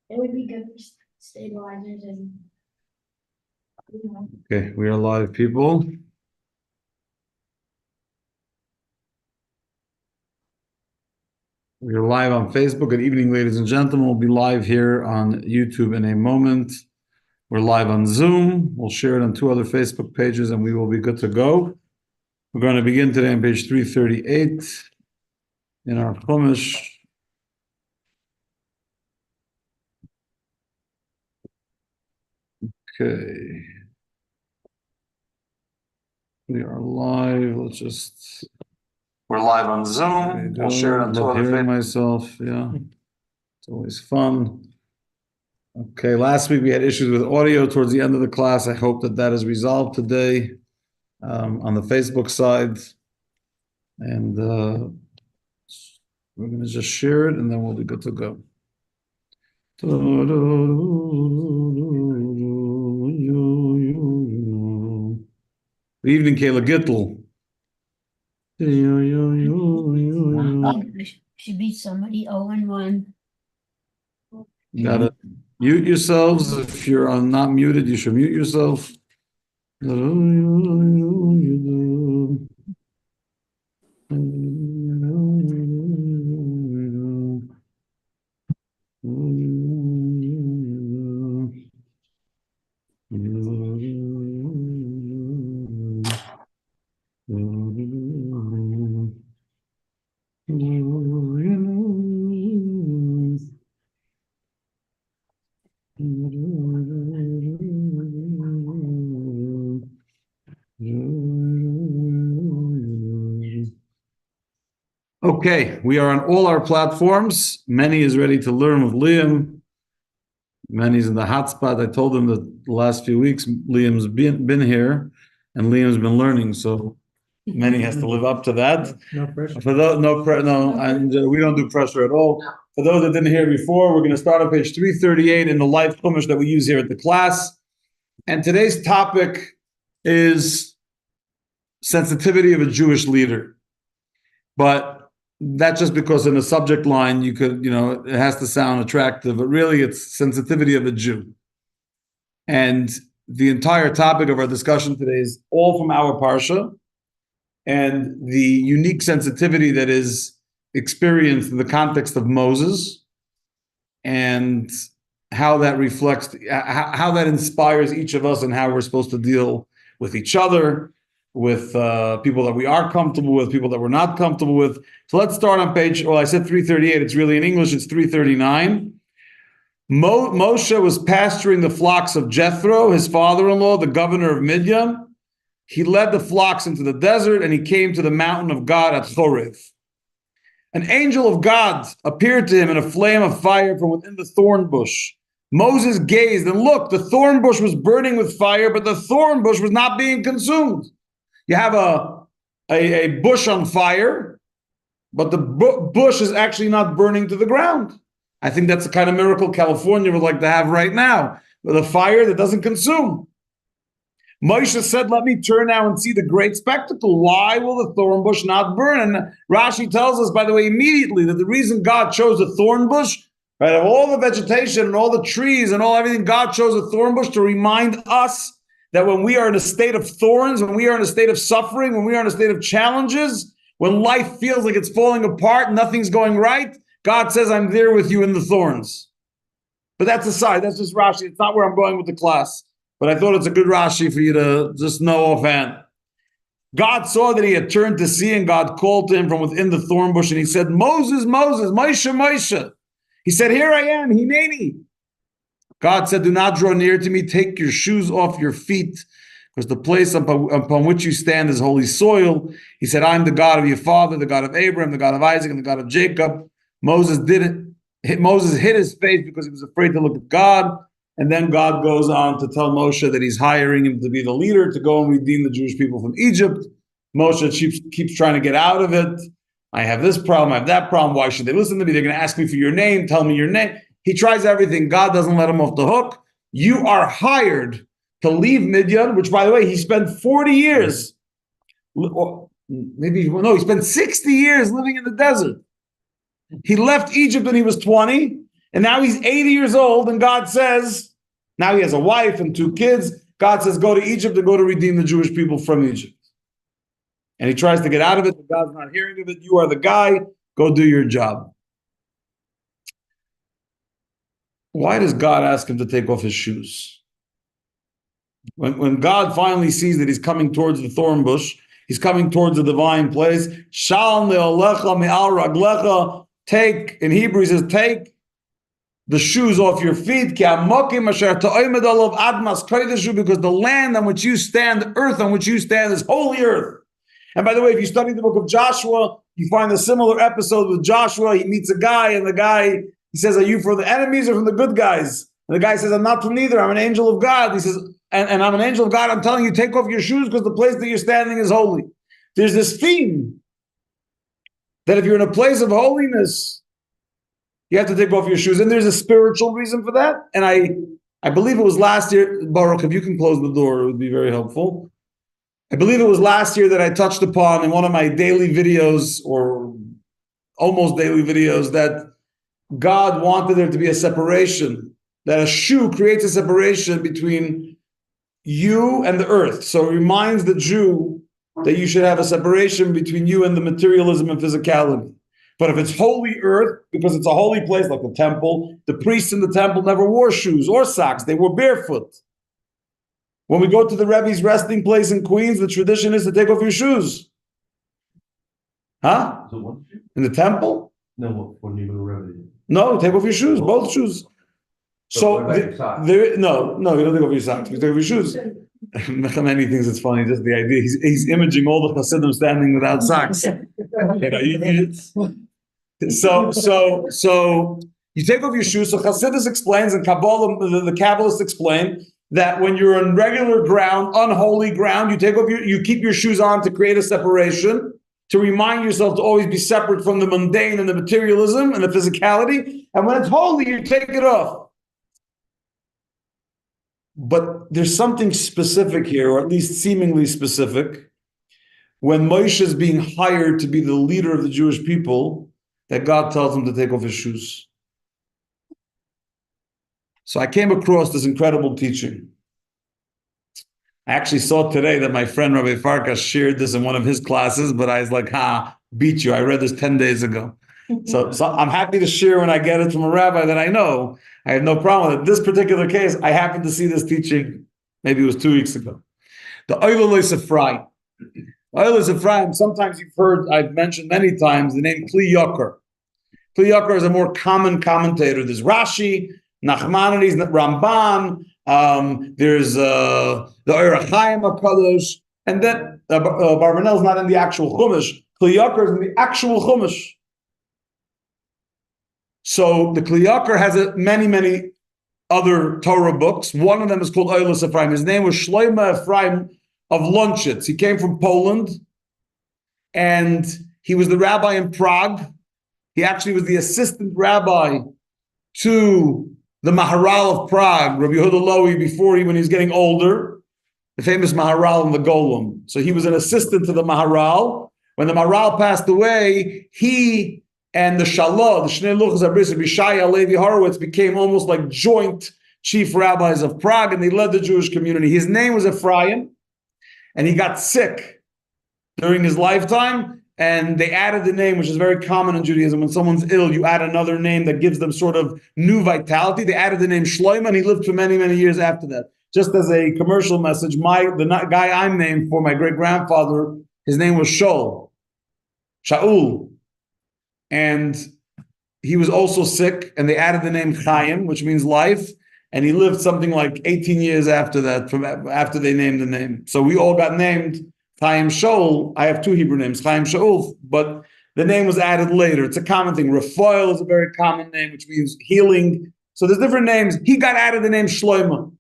It would be good for stabilizers and, Okay, we are live, people. We are live on Facebook. Good evening, ladies and gentlemen. We'll be live here on YouTube in a moment. We're live on Zoom. We'll share it on 2 other Facebook pages and we will be good to go. We're going to begin today on page 338 in our Chumash. Okay. We are live. We're live on Zoom. We'll share it on 2 other hearing myself. Yeah. It's always fun. Okay, last week we had issues with audio towards the end of the class. I hope that is resolved today on the Facebook side. And we're going to just share it and then we'll be good to go. Good evening, Kayla Gittel. should be somebody 0-1. Gotta mute yourselves. If you're not muted, you should mute yourself. Okay, we are on all our platforms. Manny is ready to learn with Liam. Manny's in the hotspot. I told him that the last few weeks Liam's been here and Liam's been learning, so Manny has to live up to that. No pressure. For those, and we don't do pressure at all. For those that didn't hear before, we're going to start on page 338 in the live Chumash that we use here at the class. And today's topic is sensitivity of a Jewish leader. But that's just because in the subject line, you could, it has to sound attractive, but really it's sensitivity of a Jew. And the entire topic of our discussion today is all from our Parsha and the unique sensitivity that is experienced in the context of Moses and how that reflects, how that inspires each of us and how we're supposed to deal with each other, with people that we are comfortable with, people that we're not comfortable with. So let's start on page, well, I said 338. It's really in English, it's 339. Moshe was pasturing the flocks of Jethro, his father-in-law, the governor of Midian. He led the flocks into the desert and he came to the mountain of God at Horeb. An angel of God appeared to him in a flame of fire from within the thorn bush. Moses gazed and looked, the thorn bush was burning with fire, but the thorn bush was not being consumed. You have a bush on fire, but the bush is actually not burning to the ground. I think that's the kind of miracle California would like to have right now, with a fire that doesn't consume. Moshe said, let me turn now and see the great spectacle. Why will the thorn bush not burn? And Rashi tells us, by the way, immediately that the reason God chose a thorn bush, right, of all the vegetation and all the trees and everything, God chose a thorn bush to remind us that when we are in a state of thorns, when we are in a state of suffering, when we are in a state of challenges, when life feels like it's falling apart, nothing's going right, God says, I'm there with you in the thorns. But that's aside, that's just Rashi. It's not where I'm going with the class. But I thought it's a good Rashi for you to just know offhand. God saw that he had turned to see, and God called to him from within the thorn bush, and he said, Moses, Moses, Moshe, Moshe. He said, here I am, Hineni. God said, do not draw near to me, take your shoes off your feet, because the place upon which you stand is holy soil. He said, I'm the God of your father, the God of Abraham, the God of Isaac, and the God of Jacob. Moses hid his face because he was afraid to look at God. And then God goes on to tell Moshe that he's hiring him to be the leader to go and redeem the Jewish people from Egypt. Moshe keeps trying to get out of it. I have this problem, I have that problem. Why should they listen to me? They're going to ask me for your name. Tell me your name. He tries everything. God doesn't let him off the hook. You are hired to leave Midian, which, by the way, he spent 40 years. He spent 60 years living in the desert. He left Egypt when he was 20. And now he's 80 years old, and God says, now he has a wife and 2 kids. God says, go to Egypt and go to redeem the Jewish people from Egypt. And he tries to get out of it, but God's not hearing of it. You are the guy, go do your job. Why does God ask him to take off his shoes? When God finally sees that he's coming towards the thorn bush, he's coming towards the divine place. Shal ne'alecha me'al raglecha. Take, in Hebrew he says, take the shoes off your feet, because the land on which you stand, the earth on which you stand, is holy earth. And by the way, if you study the book of Joshua, you find a similar episode with Joshua. He meets a guy, and the guy, he says, are you for the enemies or from the good guys? And the guy says, I'm not from neither. I'm an angel of God. He says, and I'm an angel of God. I'm telling you, take off your shoes because the place that you're standing is holy. There's this theme that if you're in a place of holiness, you have to take off your shoes. And there's a spiritual reason for that. And I believe it was last year, Baruch, if you can close the door, it would be very helpful. I believe it was last year that I touched upon in one of my daily videos, or almost daily videos, that God wanted there to be a separation, that a shoe creates a separation between you and the earth. So it reminds the Jew that you should have a separation between you and the materialism and physicality. But if it's holy earth, because it's a holy place like the temple, the priests in the temple never wore shoes or socks. They were barefoot. When we go to the Rebbe's resting place in Queens, the tradition is to take off your shoes. Huh? In the temple? No, when you go to Rebbe. No, take off your shoes, both shoes. So what about your socks? no, you don't take off your socks. You take off your shoes. Many things. It's funny, just the idea. He's imaging all the Hasidim standing without socks. So you take off your shoes. So Hasidus explains, and Kabbalah, the Kabbalists explain that when you're on regular ground, unholy ground, you keep your shoes on to create a separation, to remind yourself to always be separate from the mundane and the materialism and the physicality. And when it's holy, you take it off. But there's something specific here, or at least seemingly specific, when Moshe is being hired to be the leader of the Jewish people, that God tells him to take off his shoes. So I came across this incredible teaching. I actually saw today that my friend Rabbi Farkas shared this in one of his classes, but I was like, beat you. I read this 10 days ago. So I'm happy to share when I get it from a rabbi that I know. I have no problem with it. This particular case, I happened to see this teaching, maybe it was 2 weeks ago. The Oilos Ephraim. Oilos Ephraim, sometimes you've heard, I've mentioned many times, the name Kli Yakar. Kli Yakar is a more common commentator. There's Rashi, Nachmanides, Ramban, there's the Ohr HaChaim HaKadosh, and then Barbanel is not in the actual Chumash. Kli Yakar is in the actual Chumash. So the Kli Yakar has many other Torah books. One of them is called Oilos Ephraim. His name was Shlomo Ephraim of Lunchitz. He came from Poland, and he was the rabbi in Prague. He actually was the assistant rabbi to the Maharal of Prague, Rabbi Yehuda Loewy, when he was getting older, the famous Maharal in the Golem. So he was an assistant to the Maharal. When the Maharal passed away, he and the Shalah, the Shnei Luchas HaBris, Bishaya Levi Horowitz, became almost like joint chief rabbis of Prague, and they led the Jewish community. His name was Ephraim, and he got sick during his lifetime, and they added the name, which is very common in Judaism. When someone's ill, you add another name that gives them sort of new vitality. They added the name Shlomo, and he lived for many years after that. Just as a commercial message, the guy I'm named for, my great-grandfather, his name was Shaul. And he was also sick, and they added the name Chaim, which means life, and he lived something like 18 years after that, after they named the name. So we all got named Chaim Shaul. I have 2 Hebrew names, Chaim Shaul, but the name was added later. It's a common thing. Raphael is a very common name, which means healing. So there's different names. He got added the name Shlomo.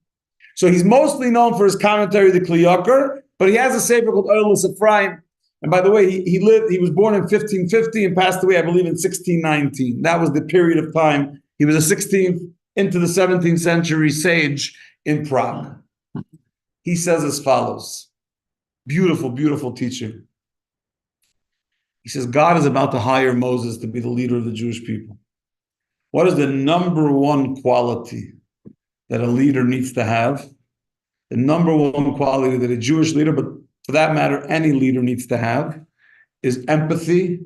So he's mostly known for his commentary, the Kli Yakar, but he has a sefer called Oilos Ephraim. And by the way, he was born in 1550 and passed away, I believe, in 1619. That was the period of time. He was a 16th into the 17th century sage in Prague. He says as follows. Beautiful teaching. He says, God is about to hire Moses to be the leader of the Jewish people. what is the number one quality that a leader needs to have? The number one quality that a Jewish leader, but for that matter, any leader needs to have, is empathy,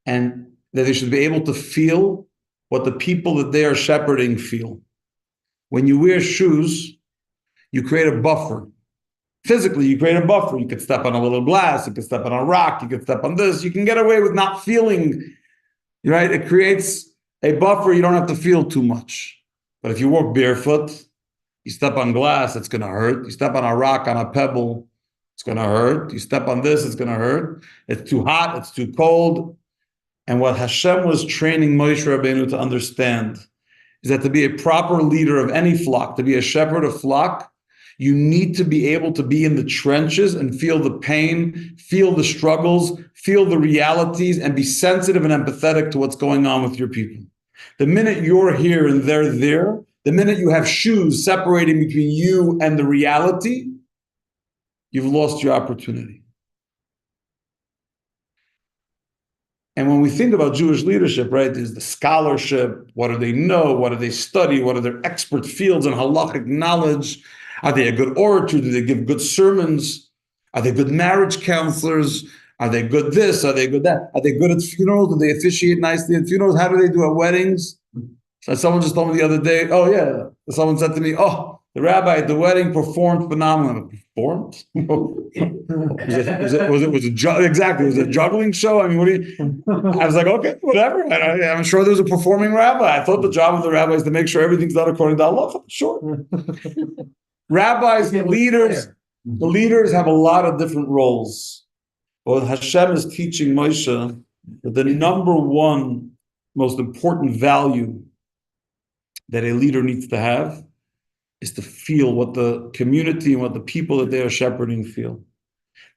and that they should be able to feel what the people that they are shepherding feel. When you wear shoes, you create a buffer. Physically, you create a buffer. You could step on a little glass, you could step on a rock, you could step on this. You can get away with not feeling, right? It creates a buffer. You don't have to feel too much. But if you walk barefoot, you step on glass, it's going to hurt. You step on a rock, on a pebble, it's going to hurt. You step on this, it's going to hurt. It's too hot, it's too cold. And what Hashem was training Moshe Rabbeinu to understand is that to be a proper leader of any flock, to be a shepherd of flock, you need to be able to be in the trenches and feel the pain, feel the struggles, feel the realities, and be sensitive and empathetic to what's going on with your people. The minute you're here and they're there, the minute you have shoes separating between you and the reality, you've lost your opportunity. And when we think about Jewish leadership, right, there's the scholarship. What do they know? What do they study? What are their expert fields and halachic knowledge? Are they a good orator? Do they give good sermons? Are they good marriage counselors? Are they good this? Are they good that? Are they good at funerals? Do they officiate nicely at funerals? How do they do at weddings? So someone just told me the other day, oh yeah, someone said to me, oh, the rabbi at the wedding performed phenomenally. Performed? was it exactly? Was it a juggling show? I mean, what do you? I was like, okay, whatever. I'm sure there's a performing rabbi. I thought the job of the rabbi is to make sure everything's done according to Allah. Sure. Rabbis, the leaders have a lot of different roles. But Hashem is teaching Moshe that the number one most important value that a leader needs to have is to feel what the community and what the people that they are shepherding feel.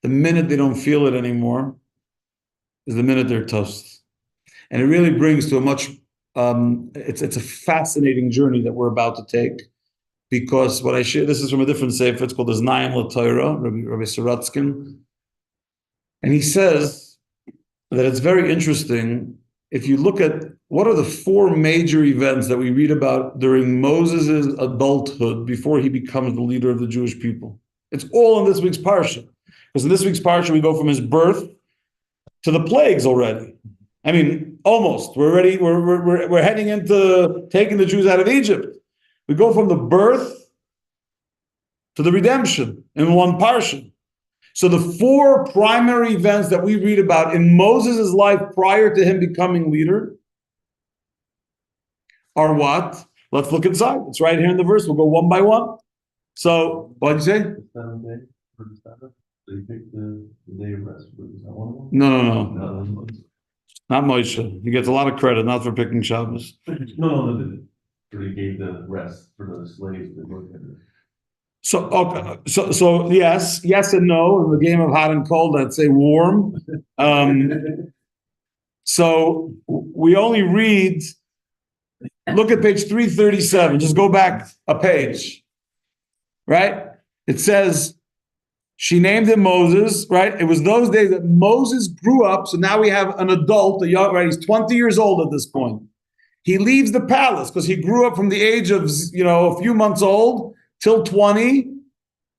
The minute they don't feel it anymore is the minute they're toast. And it really brings to a much, it's a fascinating journey that we're about to take, because what I share, this is from a different sefer, it's called Znaim L'Torah, Rabbi Saratskin. And he says that it's very interesting if you look at what are the four major events that we read about during Moses' adulthood before he becomes the leader of the Jewish people. It's all in this week's parsha. Because in this week's parsha, we go from his birth to the plagues already. I mean, almost. We're heading into taking the Jews out of Egypt. We go from the birth to the redemption in one parsha. So the four primary events that we read about in Moses' life prior to him becoming leader are what? Let's look inside. It's right here in the verse. We'll go one by one. So, what did you say? They pick the day of rest. No. Not Moshe. He gets a lot of credit, not for picking Shabbos. No. They gave the rest for the slaves that worked there. So, okay. So yes and no. In the game of hot and cold, I'd say warm. So we only read, look at page 337. Just go back a page, right? It says, she named him Moses, right? It was those days that Moses grew up. So now we have an adult, a young, right? He's 20 years old at this point. He leaves the palace because he grew up from the age of, a few months old till 20,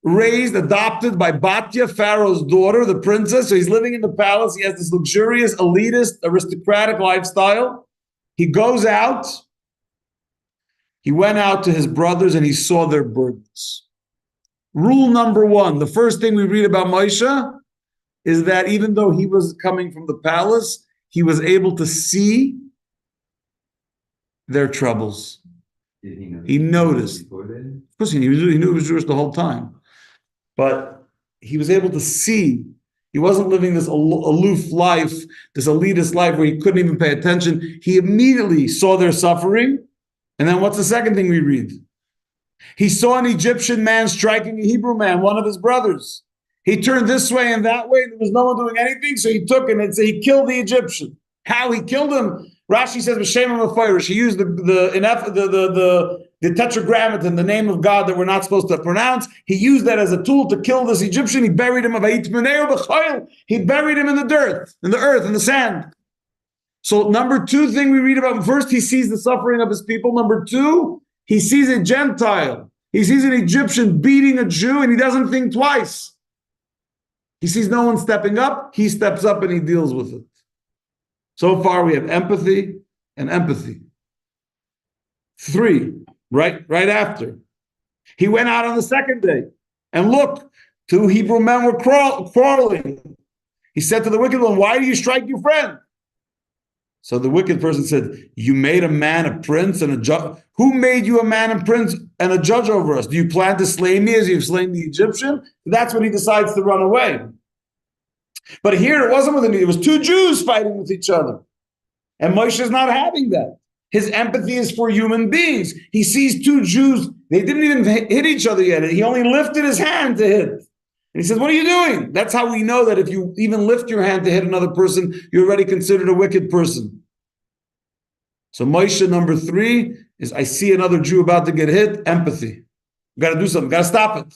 raised, adopted by Batya, Pharaoh's daughter, the princess. So he's living in the palace. He has this luxurious, elitist, aristocratic lifestyle. He goes out. He went out to his brothers and he saw their burdens. Rule number one, the first thing we read about Moshe is that even though he was coming from the palace, he was able to see their troubles. He noticed. Of course, he knew he was Jewish the whole time. But he was able to see. He wasn't living this aloof life, this elitist life where he couldn't even pay attention. He immediately saw their suffering. And then what's the second thing we read? He saw an Egyptian man striking a Hebrew man, one of his brothers. He turned this way and that way. There was no one doing anything, so he took him and said he killed the Egyptian. How he killed him? Rashi says, "B'shem HaMeforish." He used the tetragrammaton, the name of God that we're not supposed to pronounce. He used that as a tool to kill this Egyptian. He buried him. He buried him in the dirt, in the earth, in the sand. So number two thing we read about him, first, he sees the suffering of his people. Number two, he sees a Gentile. He sees an Egyptian beating a Jew, and he doesn't think twice. He sees no one stepping up. He steps up and he deals with it. So far, we have empathy and empathy. 3, right after. He went out on the second day, and look, 2 Hebrew men were quarreling. He said to the wicked one, why do you strike your friend? So the wicked person said, you made a man a prince and a judge. Who made you a man and prince and a judge over us? Do you plan to slay me as you've slain the Egyptian? That's when he decides to run away. But here it wasn't with him. It was 2 Jews fighting with each other. And Moshe is not having that. His empathy is for human beings. He sees 2 Jews. They didn't even hit each other yet. He only lifted his hand to hit. And he says, what are you doing? That's how we know that if you even lift your hand to hit another person, you're already considered a wicked person. So Moshe, number 3, is I see another Jew about to get hit, empathy. Got to do something. Got to stop it.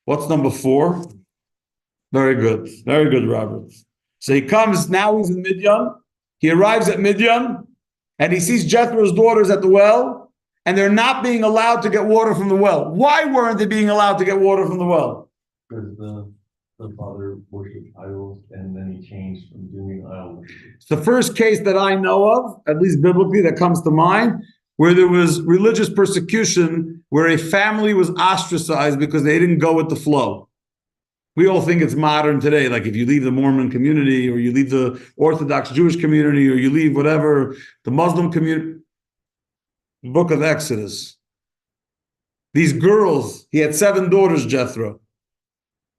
What's number 4? Very good. Very good, Robert. So he comes, now he's in Midian. He arrives at Midian, and he sees Jethro's daughters at the well, and they're not being allowed to get water from the well. Why weren't they being allowed to get water from the well? Because the father worshipped idols, and then he changed from doing idol worship. It's the first case that I know of, at least biblically, that comes to mind, where there was religious persecution, where a family was ostracized because they didn't go with the flow. We all think it's modern today, like if you leave the Mormon community, or you leave the Orthodox Jewish community, or you leave whatever, the Muslim community. Book of Exodus. These girls, he had 7 daughters, Jethro.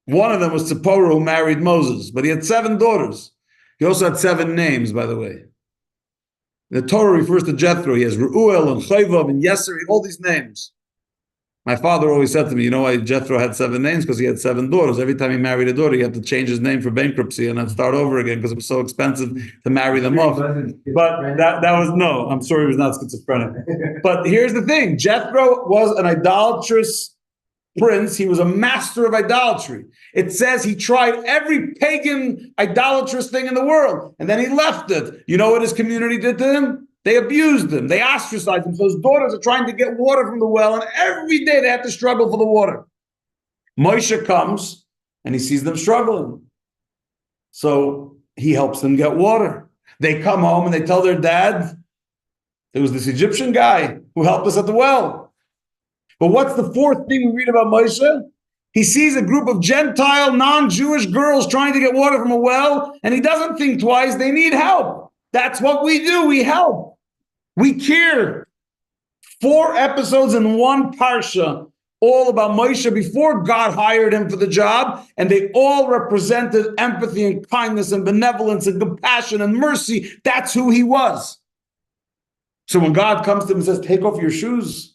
One of them was Zipporah, who married Moses, but he had 7 daughters. He also had 7 names, by the way. The Torah refers to Jethro. He has Reuel and Chayvav and Yeser, all these names. My father always said to me, you know why Jethro had 7 names? Because he had 7 daughters. Every time he married a daughter, he had to change his name for bankruptcy and then start over again because it was so expensive to marry them off. But that was, no, I'm sorry, he was not schizophrenic. But here's the thing. Jethro was an idolatrous prince. He was a master of idolatry. It says he tried every pagan idolatrous thing in the world, and then he left it. You know what his community did to him? They abused him. They ostracized him. So his daughters are trying to get water from the well, and every day they have to struggle for the water. Moshe comes, and he sees them struggling. So he helps them get water. They come home, and they tell their dad, there was this Egyptian guy who helped us at the well. But what's the 4th thing we read about Moshe? He sees a group of Gentile, non-Jewish girls trying to get water from a well, and he doesn't think twice. They need help. That's what we do. We help. We care. 4 episodes in one parsha, all about Moshe before God hired him for the job, and they all represented empathy and kindness and benevolence and compassion and mercy. That's who he was. So when God comes to him and says, take off your shoes,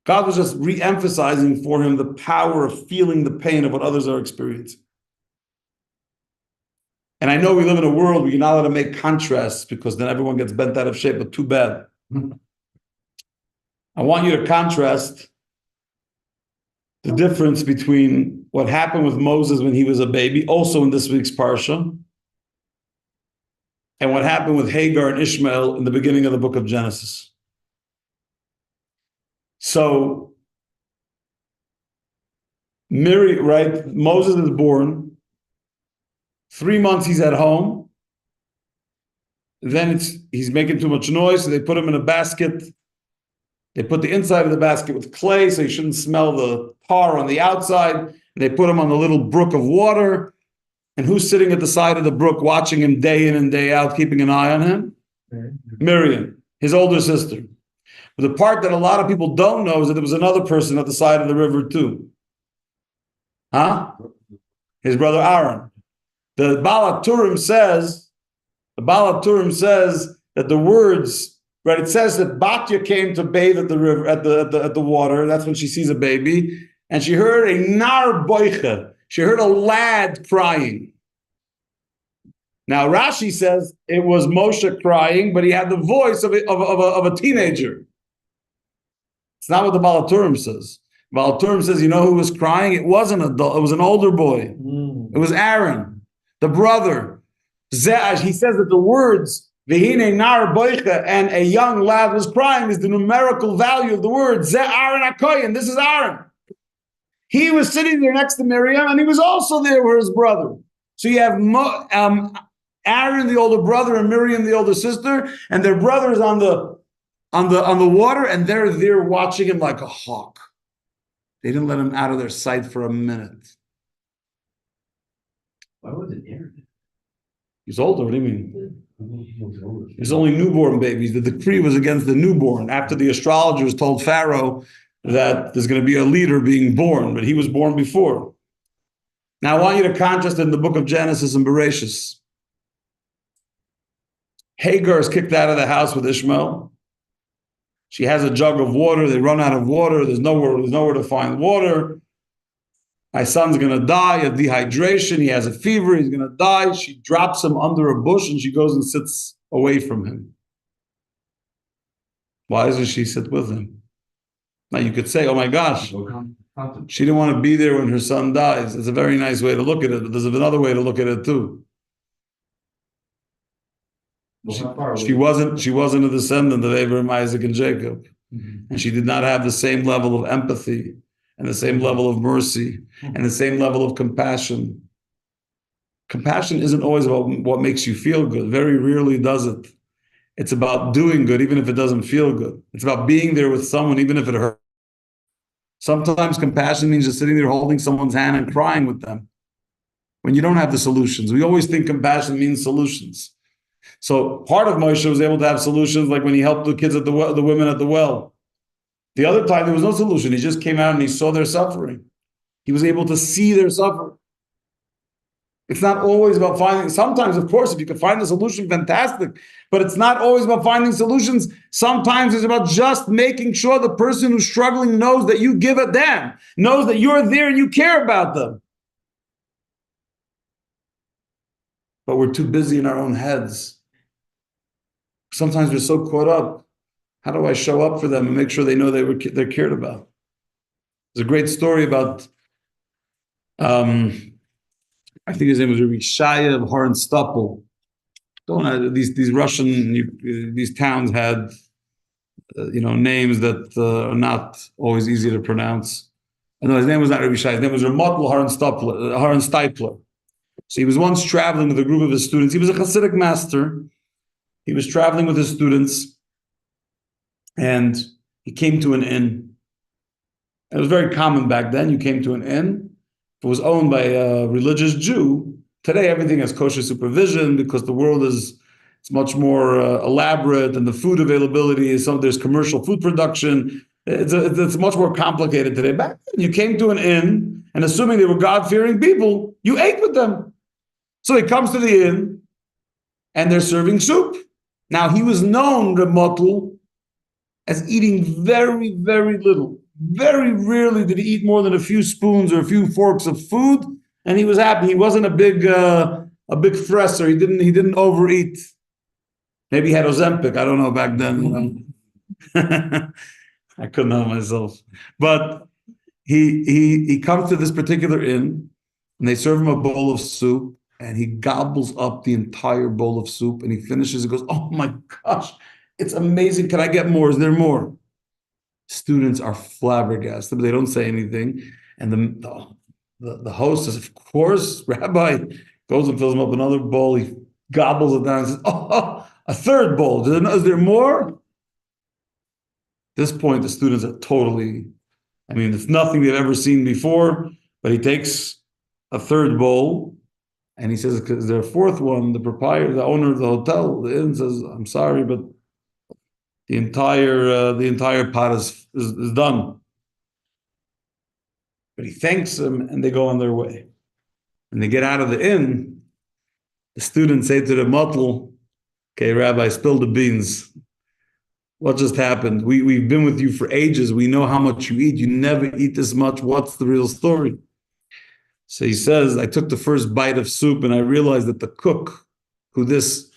God was just re-emphasizing for him the power of feeling the pain of what others are experiencing. And I know we live in a world where you're not allowed to make contrasts because then everyone gets bent out of shape, but too bad. I want you to contrast the difference between what happened with Moses when he was a baby, also in this week's Parsha, and what happened with Hagar and Ishmael in the beginning of the book of Genesis. So, Moses is born. 3 months he's at home. Then he's making too much noise, so they put him in a basket. They put the inside of the basket with clay, so he shouldn't smell the tar on the outside. And they put him on the little brook of water. And who's sitting at the side of the brook watching him day in and day out, keeping an eye on him? Miriam, his older sister. But the part that a lot of people don't know is that there was another person at the side of the river too. His brother Aaron. The Baal HaTurim says that the words, right? It says that Batya came to bathe at the river, at the water. That's when she sees a baby, and she heard a nar boicha. She heard a lad crying. Now Rashi says it was Moshe crying, but he had the voice of a teenager. It's not what the Baal HaTurim says. Baal HaTurim says, you know who was crying? It wasn't an adult. It was an older boy. It was Aaron, the brother. He says that the words V'hine nar boicha, and a young lad was crying, is the numerical value of the word. Ze Aaron HaKohen, this is Aaron. He was sitting there next to Miriam, and he was also there with his brother. So you have Aaron, the older brother, and Miriam, the older sister, and their brother is on the water, and they're there watching him like a hawk. They didn't let him out of their sight for a minute. Why was it Aaron? He's older. What do you mean? He was older. There's only newborn babies. The decree was against the newborn. After the astrologers told Pharaoh that there's going to be a leader being born, but he was born before. Now I want you to contrast in the book of Genesis and Bereshis. Hagar is kicked out of the house with Ishmael. She has a jug of water. They run out of water. There's nowhere to find water. My son's going to die of dehydration. He has a fever. He's going to die. She drops him under a bush and she goes and sits away from him. Why doesn't she sit with him? Now you could say, oh my gosh, she didn't want to be there when her son dies. It's a very nice way to look at it, but there's another way to look at it too. She wasn't a descendant of Abraham, Isaac, and Jacob. Mm-hmm. And she did not have the same level of empathy and the same level of mercy and the same level of compassion. Compassion isn't always about what makes you feel good. Very rarely does it. It's about doing good, even if it doesn't feel good. It's about being there with someone, even if it hurts. Sometimes compassion means just sitting there holding someone's hand and crying with them when you don't have the solutions. We always think compassion means solutions. So part of Moshe was able to have solutions, like when he helped the kids at the well, the women at the well. The other time, there was no solution. He just came out and he saw their suffering. He was able to see their suffering. It's not always about finding, sometimes, of course, if you can find a solution, fantastic. But it's not always about finding solutions. Sometimes it's about just making sure the person who's struggling knows that you give a damn, knows that you're there and you care about them. But we're too busy in our own heads. Sometimes we're so caught up. How do I show up for them and make sure they know they're cared about? There's a great story about, I think his name was Rabbi Shaya of Horenstoppel. These Russian, these towns had, names that are not always easy to pronounce. No, his name was not Rabbi Shaya. His name was Ramotl Horensteipler. So he was once traveling with a group of his students. He was a Hasidic master. He was traveling with his students, and he came to an inn. It was very common back then. You came to an inn. It was owned by a religious Jew. Today, everything has kosher supervision because the world it's much more elaborate, and the food availability is there's commercial food production. It's much more complicated today. Back then, you came to an inn, and assuming they were God-fearing people, you ate with them. So he comes to the inn, and they're serving soup. Now, he was known, Ramotl, as eating very, very little. Very rarely did he eat more than a few spoons or a few forks of food, and he was happy. He wasn't a big thresser. He didn't overeat. Maybe he had Ozempic. I don't know back then. I couldn't help myself. But he comes to this particular inn, and they serve him a bowl of soup, and he gobbles up the entire bowl of soup, and he finishes and goes, oh my gosh, it's amazing. Can I get more? Is there more? Students are flabbergasted, but they don't say anything. And the host says, of course, Rabbi, goes and fills him up another bowl. He gobbles it down and says, oh, a third bowl. Is there more? At this point, the students are totally, it's nothing they've ever seen before, but he takes a third bowl. And he says, is there a fourth one? The proprietor, the owner of the hotel, the inn, says, I'm sorry, but the entire pot is done. But he thanks him, and they go on their way. When they get out of the inn, the students say to the Motl, okay, Rabbi, spill the beans. What just happened? We've been with you for ages. We know how much you eat. You never eat this much. What's the real story? So he says, I took the first bite of soup and I realized that the cook who this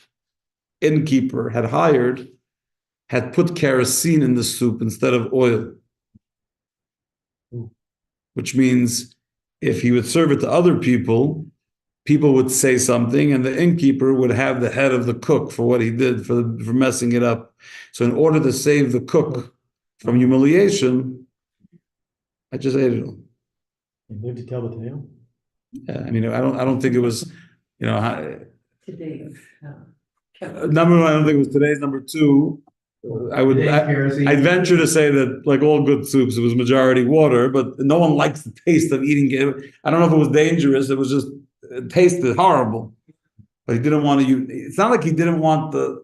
innkeeper had hired had put kerosene in the soup instead of oil. Which means if he would serve it to other people, people would say something, and the innkeeper would have the head of the cook for what he did for messing it up. So in order to save the cook from humiliation, I just ate it all. You live to tell the tale? Yeah, I mean, I don't think it was, Today. number one, I don't think it was today's. Number two, I'd venture to say that, like all good soups, it was majority water, but no one likes the taste of eating it. I don't know if it was dangerous. It was just, it tasted horrible. But he didn't want to, it's not like he didn't want the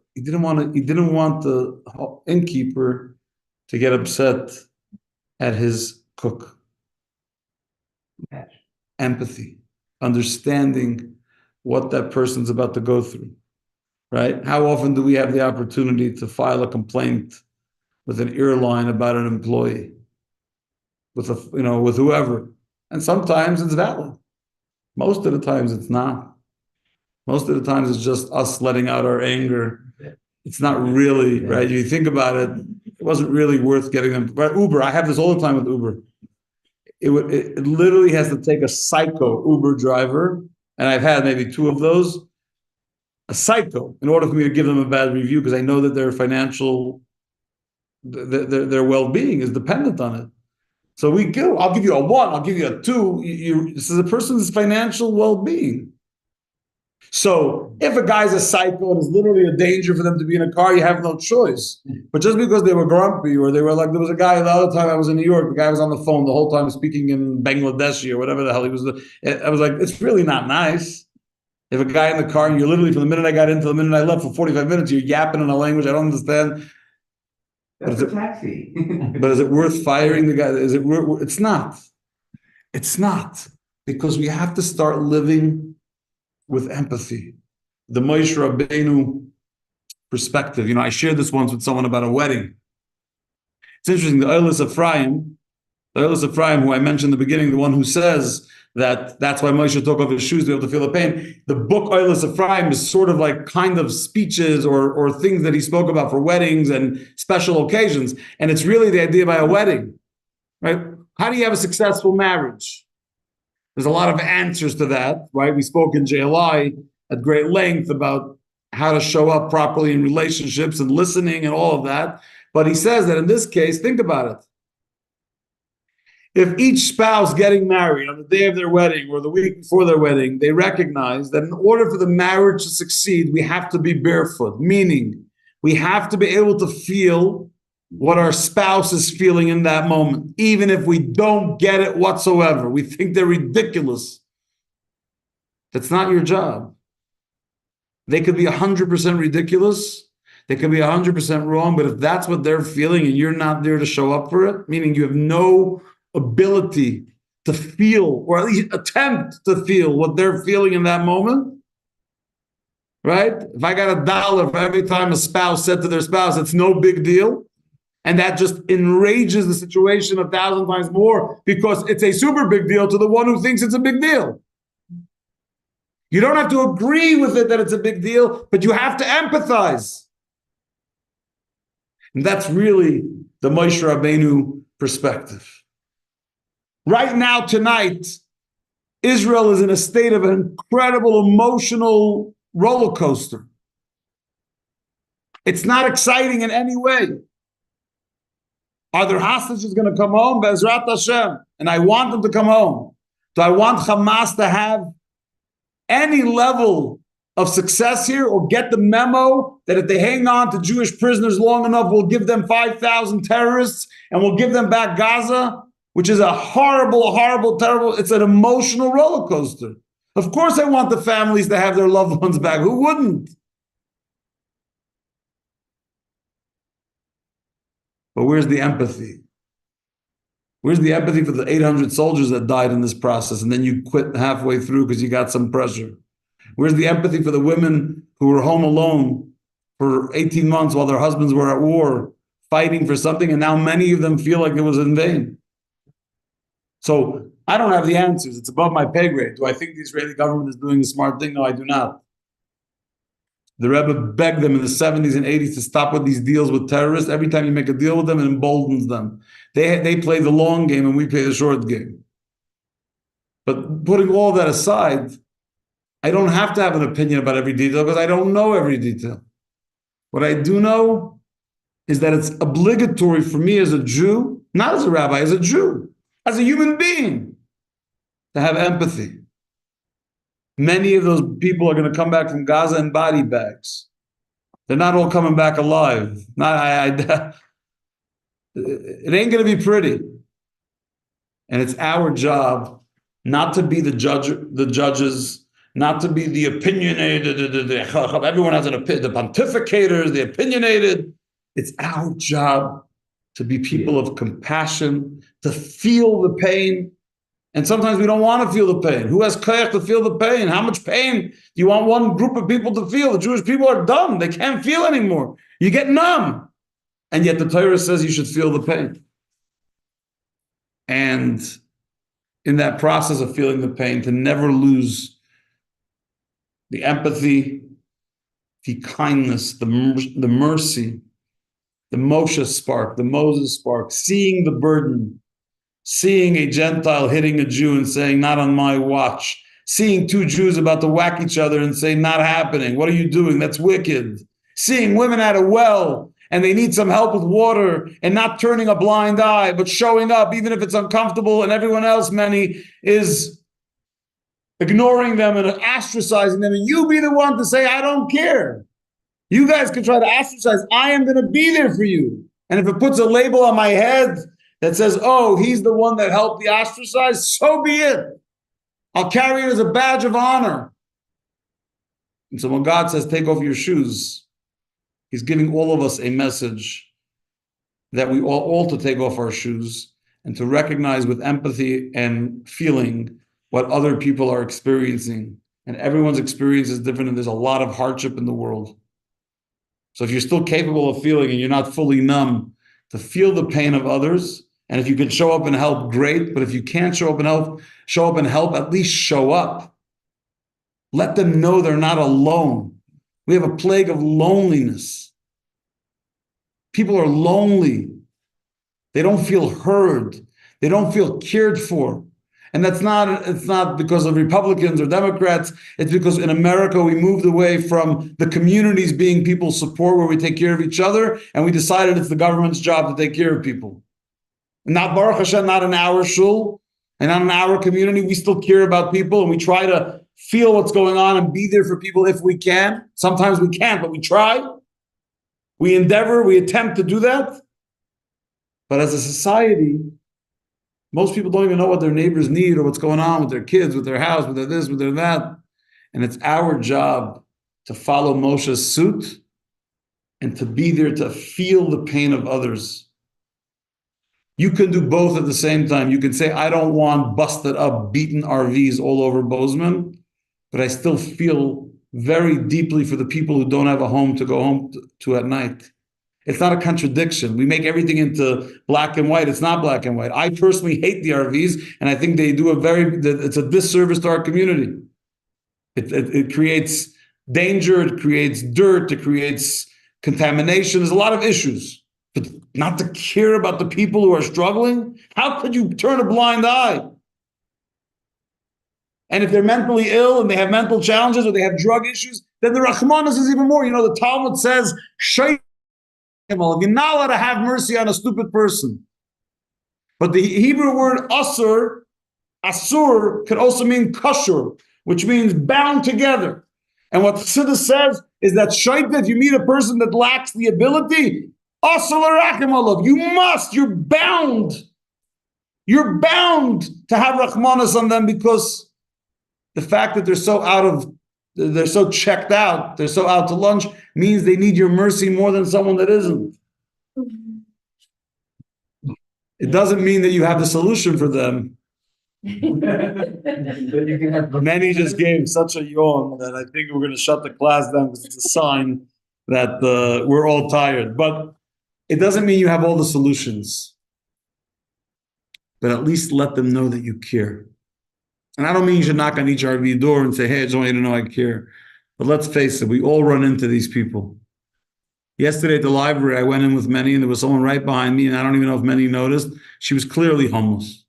innkeeper to get upset at his cook. Empathy, understanding what that person's about to go through. Right? How often do we have the opportunity to file a complaint with an airline about an employee, with whoever? And sometimes it's valid. Most of the times it's not. Most of the times it's just us letting out our anger. It's not really, right? You think about it, it wasn't really worth getting them. But Uber, I have this all the time with Uber. It literally has to take a psycho Uber driver, and I've had maybe 2 of those, a psycho, in order for me to give them a bad review, because I know that their financial, their well-being is dependent on it. So I'll give you a 1, I'll give you a 2. This is a person's financial well-being. So if a guy's a psycho and it's literally a danger for them to be in a car, you have no choice. But just because they were grumpy, or they were like, there was a guy the other time I was in New York, the guy was on the phone the whole time speaking in Bangladeshi or whatever the hell he was. I was like, it's really not nice. If a guy in the car and you're literally, from the minute I got in to the minute I left, for 45 minutes, you're yapping in a language I don't understand. That's a taxi. But is it worth firing the guy? It's not. It's not. Because we have to start living with empathy. The Moshe Rabbeinu perspective. I shared this once with someone about a wedding. It's interesting, the Oilus Ephraim, who I mentioned in the beginning, the one who says that's why Moshe took off his shoes to be able to feel the pain. The book Oilus Ephraim is sort of like kind of speeches or things that he spoke about for weddings and special occasions. And it's really the idea by a wedding, right? How do you have a successful marriage? There's a lot of answers to that, right? We spoke in JLI at great length about how to show up properly in relationships and listening and all of that. But he says that in this case, think about it. If each spouse getting married on the day of their wedding or the week before their wedding, they recognize that in order for the marriage to succeed, we have to be barefoot, meaning we have to be able to feel what our spouse is feeling in that moment, even if we don't get it whatsoever. We think they're ridiculous. That's not your job. They could be 100% ridiculous. They could be 100% wrong, but if that's what they're feeling and you're not there to show up for it, meaning you have no ability to feel, or at least attempt to feel what they're feeling in that moment, right? If I got $1 for every time a spouse said to their spouse, it's no big deal, and that just enrages the situation 1,000 times more because it's a super big deal to the one who thinks it's a big deal. You don't have to agree with it that it's a big deal, but you have to empathize. And that's really the Moshe Rabbeinu perspective. Right now, tonight, Israel is in a state of an incredible emotional roller coaster. It's not exciting in any way. Are there hostages going to come home? Be'ezrat Hashem. And I want them to come home. Do I want Hamas to have any level of success here, or get the memo that if they hang on to Jewish prisoners long enough, we'll give them 5,000 terrorists and we'll give them back Gaza, which is a horrible, horrible, terrible, it's an emotional roller coaster. Of course I want the families to have their loved ones back. Who wouldn't? But where's the empathy? Where's the empathy for the 800 soldiers that died in this process and then you quit halfway through because you got some pressure? Where's the empathy for the women who were home alone for 18 months while their husbands were at war, fighting for something, and now many of them feel like it was in vain? So I don't have the answers. It's above my pay grade. Do I think the Israeli government is doing the smart thing? No, I do not. The Rebbe begged them in the 70s and 80s to stop with these deals with terrorists. Every time you make a deal with them, it emboldens them. They play the long game and we play the short game. But putting all that aside, I don't have to have an opinion about every detail because I don't know every detail. What I do know is that it's obligatory for me as a Jew, not as a rabbi, as a Jew, as a human being, to have empathy. Many of those people are going to come back from Gaza in body bags. They're not all coming back alive. It ain't going to be pretty. And it's our job not to be the judges, not to be the opinionated, everyone has an opinion, the pontificators, the opinionated. It's our job to be people of compassion, to feel the pain. And sometimes we don't want to feel the pain. Who has koyach to feel the pain? How much pain do you want one group of people to feel? The Jewish people are dumb. They can't feel anymore. You get numb. And yet the Torah says you should feel the pain. And in that process of feeling the pain, to never lose the empathy, the kindness, the mercy, the Moshe spark, the Moses spark, seeing the burden, seeing a Gentile hitting a Jew and saying, not on my watch, seeing two Jews about to whack each other and say, not happening. What are you doing? That's wicked. Seeing women at a well and they need some help with water and not turning a blind eye, but showing up, even if it's uncomfortable, and everyone else, many, is ignoring them and ostracizing them. And you be the one to say, I don't care. You guys can try to ostracize. I am going to be there for you. And if it puts a label on my head that says, oh, he's the one that helped the ostracized, so be it. I'll carry it as a badge of honor. And so when God says, take off your shoes, He's giving all of us a message that we all to take off our shoes and to recognize with empathy and feeling what other people are experiencing. And everyone's experience is different, and there's a lot of hardship in the world. So if you're still capable of feeling and you're not fully numb, to feel the pain of others, and if you can show up and help, great. But if you can't show up and help, at least show up. Let them know they're not alone. We have a plague of loneliness. People are lonely. They don't feel heard. They don't feel cared for. And it's not because of Republicans or Democrats. It's because in America, we moved away from the communities being people's support, where we take care of each other, and we decided it's the government's job to take care of people. Not Baruch Hashem, not in our shul, and not in our community. We still care about people, and we try to feel what's going on and be there for people if we can. Sometimes we can't, but we try. We endeavor, we attempt to do that. But as a society, most people don't even know what their neighbors need or what's going on with their kids, with their house, with their this, with their that. And it's our job to follow Moshe's suit and to be there to feel the pain of others. You can do both at the same time. You can say, I don't want busted up, beaten RVs all over Bozeman, but I still feel very deeply for the people who don't have a home to go home to at night. It's not a contradiction. We make everything into black and white. It's not black and white. I personally hate the RVs, and I think they do it's a disservice to our community. It creates danger, it creates dirt, it creates contamination. There's a lot of issues. But not to care about the people who are struggling? How could you turn a blind eye? And if they're mentally ill and they have mental challenges or they have drug issues, then the Rachmanis is even more. You know, the Talmud says, you're not allowed to have mercy on a stupid person. But the Hebrew word asur could also mean kashur, which means bound together. And what Chassidus says is that shaita, if you meet a person that lacks the ability, you're bound to have Rachmanis on them, because the fact that they're so checked out, they're so out to lunch, means they need your mercy more than someone that isn't. It doesn't mean that you have the solution for them. Many just gave such a yawn that I think we're going to shut the class down, because it's a sign that we're all tired. But it doesn't mean you have all the solutions. But at least let them know that you care. And I don't mean you should knock on each RV door and say, hey, I just want you to know I care. But let's face it, we all run into these people. Yesterday at the library, I went in with Many, and there was someone right behind me, and I don't even know if Many noticed. She was clearly homeless.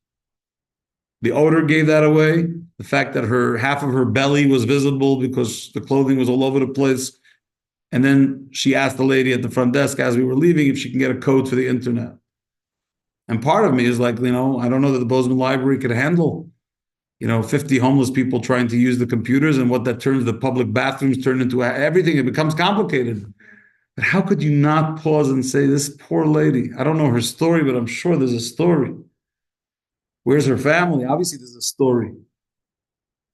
The odor gave that away. The fact that half of her belly was visible because the clothing was all over the place. And then she asked the lady at the front desk as we were leaving if she can get a code for the internet. And part of me is like, I don't know that the Bozeman Library could handle, 50 homeless people trying to use the computers, and what that turns the public bathrooms turn into everything. It becomes complicated. But how could you not pause and say, this poor lady, I don't know her story, but I'm sure there's a story. Where's her family? Obviously, there's a story.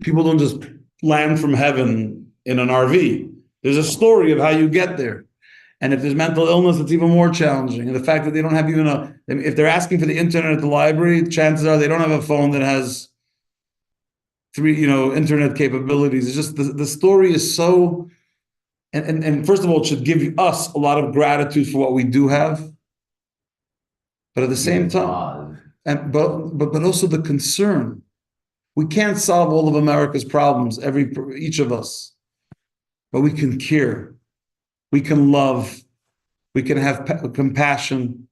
People don't just land from heaven in an RV. There's a story of how you get there. And if there's mental illness, it's even more challenging. And the fact that they don't have even if they're asking for the internet at the library, chances are they don't have a phone that has internet capabilities. It's just the story is so, and first of all, it should give us a lot of gratitude for what we do have. But at the same time, but also the concern. We can't solve all of America's problems, each of us, but we can care. We can love, we can have compassion.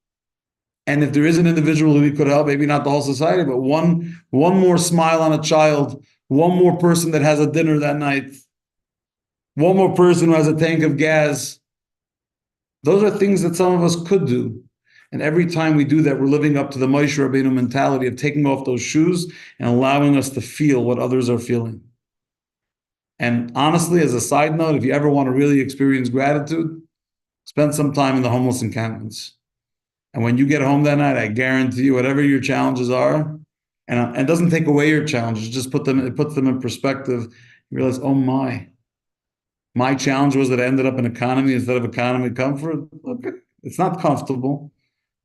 And if there is an individual who we could help, maybe not the whole society, but one more smile on a child, one more person that has a dinner that night, one more person who has a tank of gas, those are things that some of us could do. And every time we do that, we're living up to the Moshe Rabbeinu mentality of taking off those shoes and allowing us to feel what others are feeling. And honestly, as a side note, if you ever want to really experience gratitude, spend some time in the homeless encampments. And when you get home that night, I guarantee you, whatever your challenges are, and it doesn't take away your challenges, it puts them in perspective. You realize, oh my challenge was that I ended up in economy instead of economy comfort. Okay, it's not comfortable.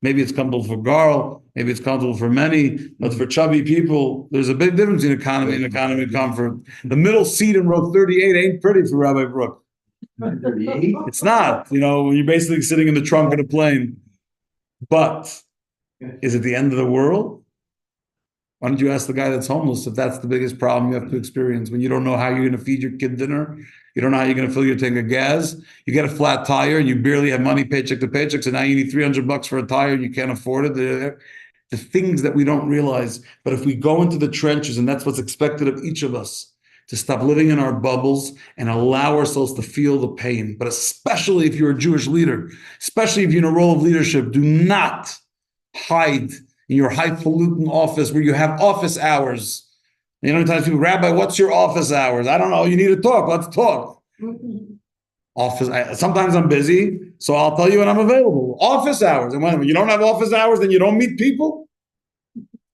Maybe it's comfortable for Garl, maybe it's comfortable for many, but for chubby people, there's a big difference in economy and economy comfort. The middle seat in row 38 ain't pretty for Rabbi Brook. 38? It's not, when you're basically sitting in the trunk of a plane. But is it the end of the world? Why don't you ask the guy that's homeless if that's the biggest problem you have to experience when you don't know how you're going to feed your kid dinner? You don't know how you're going to fill your tank of gas. You get a flat tire and you barely have money paycheck to paycheck. So now you need $300 for a tire and you can't afford it. The things that we don't realize. But if we go into the trenches, and that's what's expected of each of us, to stop living in our bubbles and allow ourselves to feel the pain. But especially if you're a Jewish leader, especially if you're in a role of leadership, do not hide in your highfalutin office where you have office hours. Sometimes people, Rabbi, what's your office hours? I don't know. You need to talk. Let's talk. Sometimes I'm busy, so I'll tell you when I'm available. Office hours. And when you don't have office hours, then you don't meet people.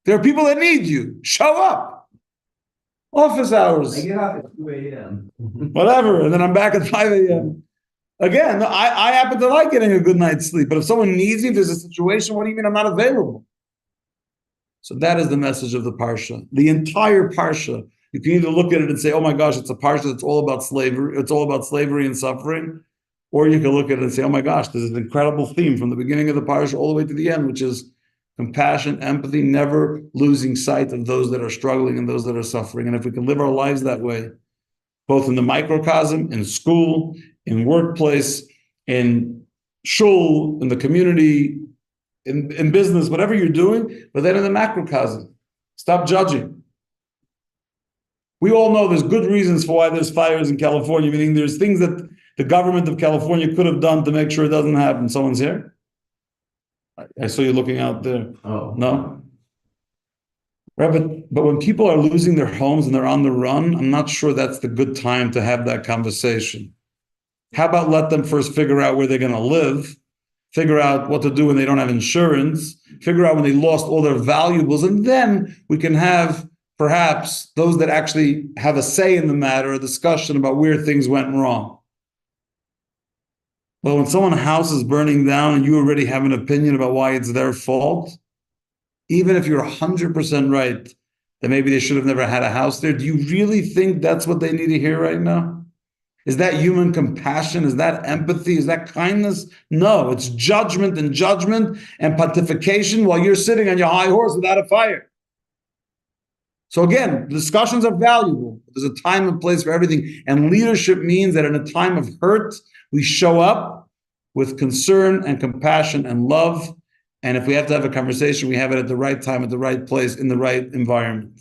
There are people that need you. Show up. Office hours. I get off at 2 a.m. Whatever. And then I'm back at 5 a.m. Again, I happen to like getting a good night's sleep. But if someone needs me, if there's a situation, what do you mean I'm not available? So that is the message of the Parsha. The entire Parsha, you can either look at it and say, oh my gosh, it's a Parsha that's all about slavery. It's all about slavery and suffering. Or you can look at it and say, oh my gosh, this is an incredible theme from the beginning of the Parsha all the way to the end, which is compassion, empathy, never losing sight of those that are struggling and those that are suffering. And if we can live our lives that way, both in the microcosm, in school, in workplace, in shul, in the community, in business, whatever you're doing, but then in the macrocosm, stop judging. We all know there's good reasons for why there's fires in California, meaning there's things that the government of California could have done to make sure it doesn't happen. Someone's here? I saw you looking out there. Oh. No? Right, but when people are losing their homes and they're on the run, I'm not sure that's the good time to have that conversation. How about let them first figure out where they're going to live, figure out what to do when they don't have insurance, figure out when they lost all their valuables, and then we can have perhaps those that actually have a say in the matter, a discussion about where things went wrong. But when someone's house is burning down and you already have an opinion about why it's their fault, even if you're 100% right that maybe they should have never had a house there, do you really think that's what they need to hear right now? Is that human compassion? Is that empathy? Is that kindness? No, it's judgment and pontification while you're sitting on your high horse without a fire. So again, discussions are valuable. There's a time and place for everything. And leadership means that in a time of hurt, we show up with concern and compassion and love. And if we have to have a conversation, we have it at the right time, at the right place, in the right environment.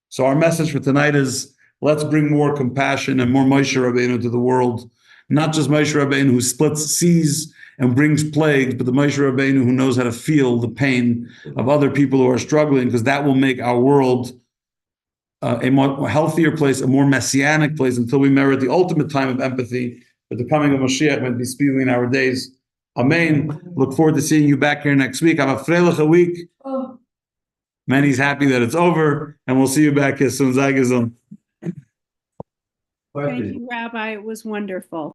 So our message for tonight is, let's bring more compassion and more Moshe Rabbeinu to the world. Not just Moshe Rabbeinu who splits seas and brings plagues, but the Moshe Rabbeinu who knows how to feel the pain of other people who are struggling, because that will make our world a more healthier place, a more messianic place, until we merit the ultimate time of empathy. But the coming of Mashiach might be speedily in our days. Amen. Look forward to seeing you back here next week. Have a freiliche week. Oh. Manny's happy that it's over, and we'll see you back here soon. Zagazon. Thank you, Rabbi. It was wonderful.